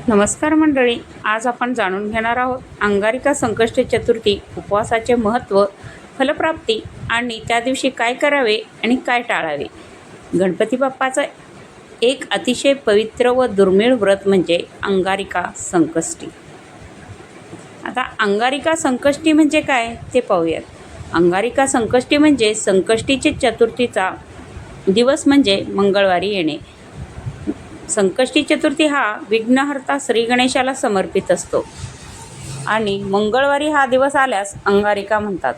नमस्कार मंडळी, आज आपण जाणून घेणार आहोत अंगारिका संकष्टी चतुर्थी उपवासाचे महत्त्व, फलप्राप्ती आणि त्या दिवशी काय करावे आणि काय टाळावे। गणपती बाप्पाचं एक अतिशय पवित्र व दुर्मिळ व्रत म्हणजे अंगारिका संकष्टी। आता अंगारिका संकष्टी म्हणजे काय ते पाहूयात। अंगारिका संकष्टी म्हणजे संकष्टीची चतुर्थीचा दिवस म्हणजे मंगळवारी येणे। संकष्टी चतुर्थी हा विघ्नहर्ता श्री गणेशाला समर्पित असतो आणि मंगळवारी हा दिवस आल्यास अंगारिका म्हणतात।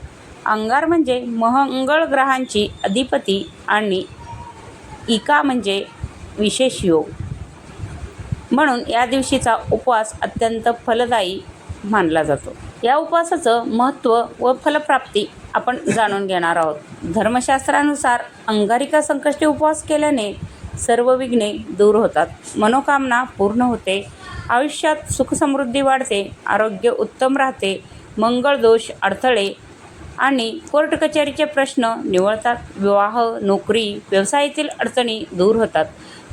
अंगार म्हणजे मंगळ ग्रहांची अधिपती आणि इका म्हणजे विशेष योग, म्हणून या दिवशीचा उपवास अत्यंत फलदायी मानला जातो। या उपवासाचं महत्त्व व फलप्राप्ती आपण जाणून घेणार आहोत। धर्मशास्त्रानुसार अंगारिका संकष्टी उपवास केल्याने सर्व विघ्ने दूर होतात, मनोकामना पूर्ण होते, आयुष्यात सुखसमृद्धी वाढते, आरोग्य उत्तम राहते, मंगळ दोष, अडथळे आणि कोर्ट कचेरीचे प्रश्न निवळतात, विवाह, नोकरी, व्यवसायातील अडचणी दूर होतात,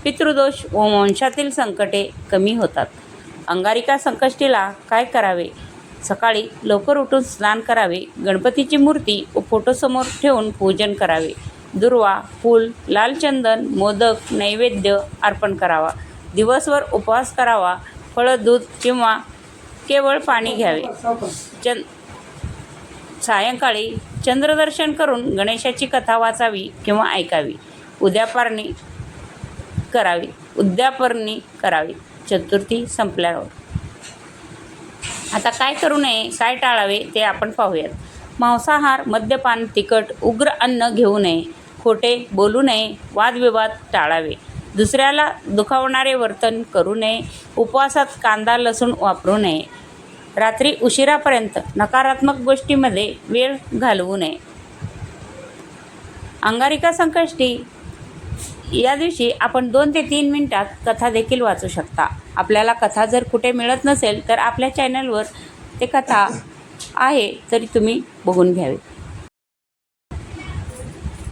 पितृदोष व वंशातील संकटे कमी होतात। अंगारिका संकष्टीला काय करावे? सकाळी लवकर उठून स्नान करावे, गणपतीची मूर्ती व फोटोसमोर ठेवून पूजन करावे, दुर्वा, फूल, लाल चंदन, मोदक नैवेद्य अर्पण करावा, दिवसभर उपवास करावा, फळ, दूध किंवा केवळ पाणी घ्यावे। सायंकाळी चंद्रदर्शन करून गणेशाची कथा वाचावी किंवा ऐकावी, उद्यापरणी करावी चतुर्थी संपल्यावर। आता काय करू नये, काय टाळावे ते आपण पाहूयात। मांसाहार, मद्यपान, तिखट, उग्र अन्न घेऊ नये, खोटे बोलू नये, वादविवाद टाळावे, दुसऱ्याला दुखावणारे वर्तन करू नये, उपवासात कांदा लसूण वापरू नये, रात्री उशिरापर्यंत नकारात्मक गोष्टींमध्ये वेळ घालवू नये। अंगारिका संकष्टी या दिवशी आपण 2 ते 3 मिनिटात कथा देखील वाचू शकता। आपल्याला कथा जर कुठे मिळत नसेल तर आपल्या चॅनलवर ते कथा आहे, तरी तुम्ही बघून घ्यावे।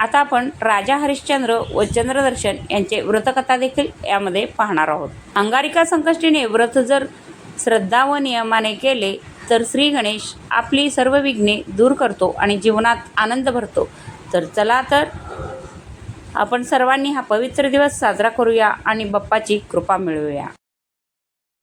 आता आपण राजा हरिश्चंद्र व चंद्रदर्शन यांचे व्रतकथा देखील यामध्ये पाहणार आहोत। अंगारिका संकष्टीने व्रत जर श्रद्धा व नियमाने केले तर श्री गणेश आपली सर्व विघ्ने दूर करतो आणि जीवनात आनंद भरतो। तर चला तर आपण सर्वांनी हा पवित्र दिवस साजरा करूया आणि बाप्पाची कृपा मिळवूया।